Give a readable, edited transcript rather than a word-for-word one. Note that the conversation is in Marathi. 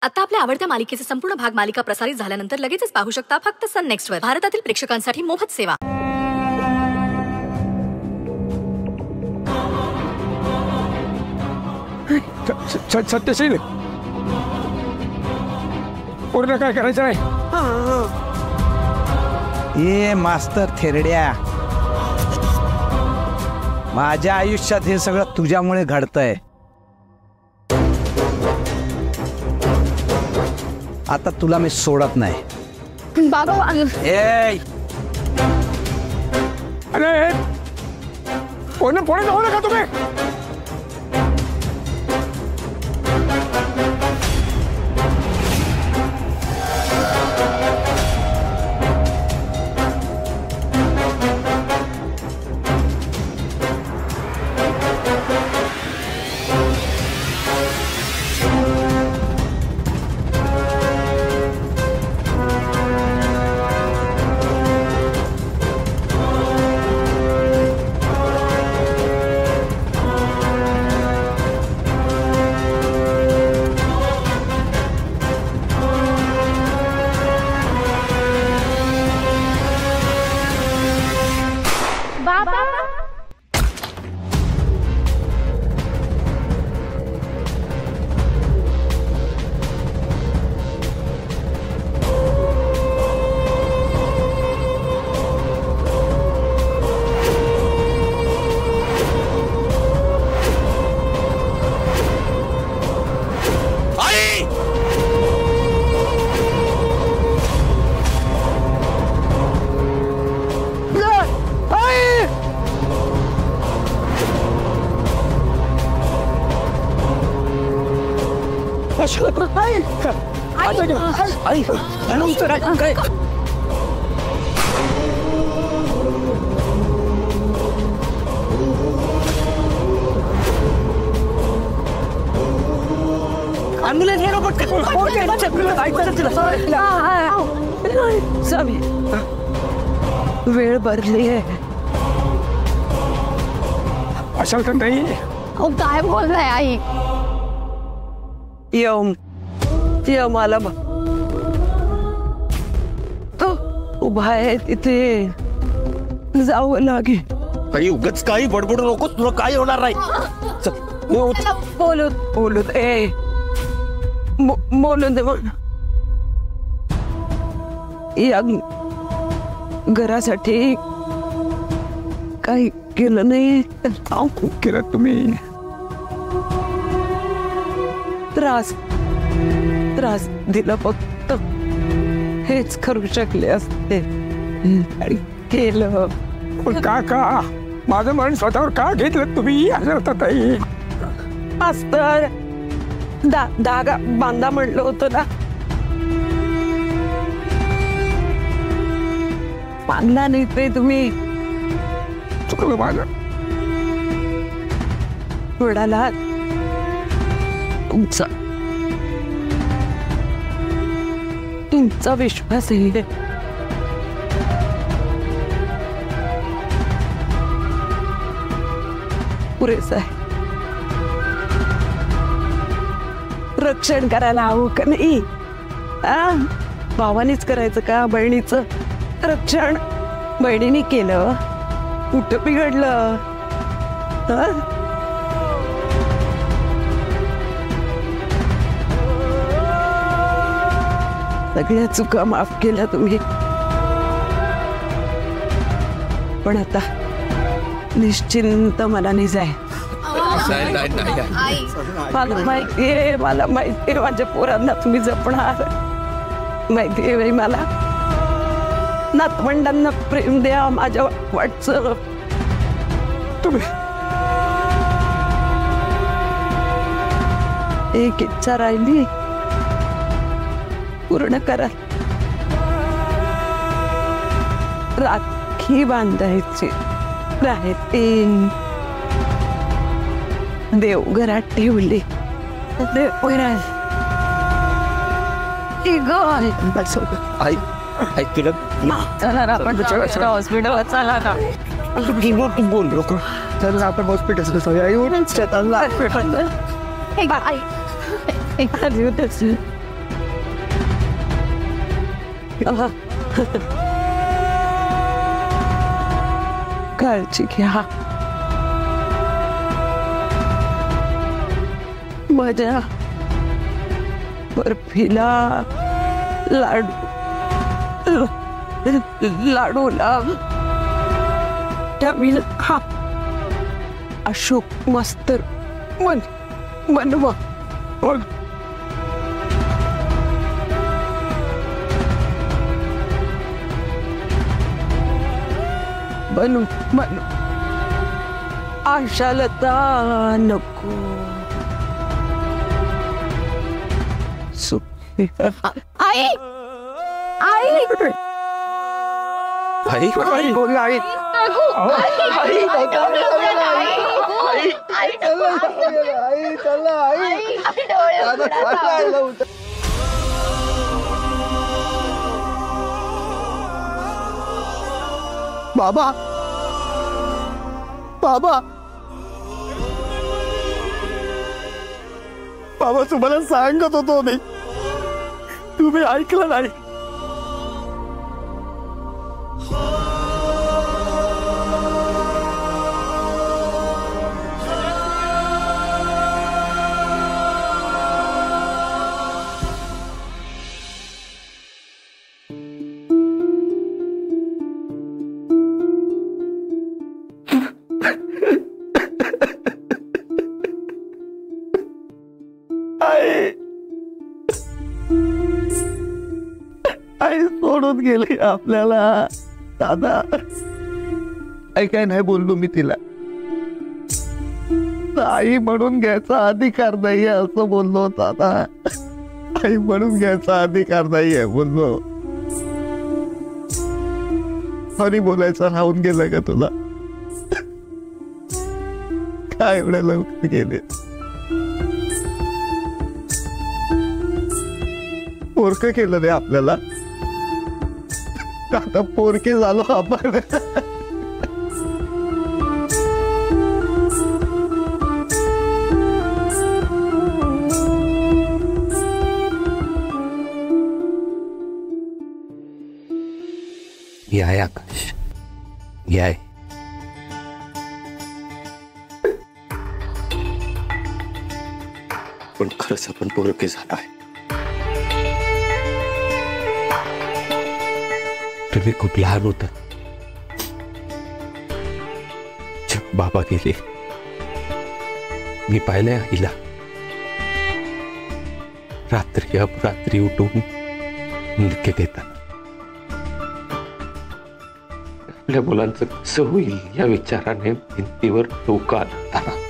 आता आपल्या आवडत्या मालिकेचे संपूर्ण भाग मालिका प्रसारित झाल्यानंतर लगेचच पाहू शकता फक्त सन नेक्स्ट वर. भारतातील प्रेक्षकांसाठी मोफत सेवा. सत्यशील पूर्ण काय करायचं आहे? ए मास्तर थेरड्या, माझ्या आयुष्यात हे सगळं तुझ्यामुळे घडतंय. आता तुला मी सोडत नाही बाबा. ए अरे पुणे पुणे जाऊ नका तुम्ही. वेळ भरली आहे. अशाल तर नाही. काय बोललाय आई? यम मला तो उभा आहे तिथे जावं लागेल. काही उगाच काही बडबडू नकोस, तुला काय होणार नाही. बोलू ए बोलून दे मग. या घरासाठी काही केलं नाही. केलं तुम्ही. त्रास दिला फक्त, हेच करू शकले असते आणि केलं. पण काका, माझं मन स्वतःवर का घेतलं तुम्ही? ताई मास्तर धागा बांधा म्हणलं होतं ना, बांधला नाही ते तुम्ही. चुकलं माझं. म्हणाला तुमचा विश्वास आहे. पुरेसा आहे. रक्षण करायला हवं का नाही? भावानीच करायचं का बहिणीचं रक्षण? बहिणीने केलं, कुठं बिघडलं? सगळ्या चुका माफ केल्या तुम्ही, पण आता निश्चिंत मनाने जाय. मला माहितीये माझ्या पोरांना तुम्ही जपणार. माहितीये बाई मला. नातवंडांना प्रेम द्या माझ्या वाटचं. तुम्ही एक इच्छा राहिली, पूर्ण करा. राखी बांधायची राहते. देवघरात ठेवली. देवघरात आई ऐकलं हॉस्पिटल चला ना. बोल लोक. चल आपण हॉस्पिटल. काळजी घ्या. माझ्या बर्फीला लाडूला त्यावेळी हा अशोक मास्तर मनवा बनू आशालता नको. आई आई आई बोल आई. बाबा बाबा बाबा तुम्हाला सांगत होतो मी, तुम्ही ऐकलं नाही. आई सोडून गेली आपल्याला. दादा आई काय नाही बोललो मी तिला. आई म्हणून घ्यायचा अधिकार नाहीये असं बोललो. दादा आई म्हणून घ्यायचा अधिकार नाहीये बोललो. आणि बोलायचं राहून गेलं का तुला? काय एवढ्या लवकर गेले? पोरकं केलं रे आपल्याला. आता पोरके झालो आपण. याय आकाश याय. पण खरंच आपण पोरके झालो आहे. तुम्ही खूप लहान होता जेव्हा बाबा गेले. मी पाहिलंय आईला रात्री अपरात्री उठून मुलके देताना. आपल्या मुलांचं कसं होईल या विचाराने भिंतीवर डोकं आलं.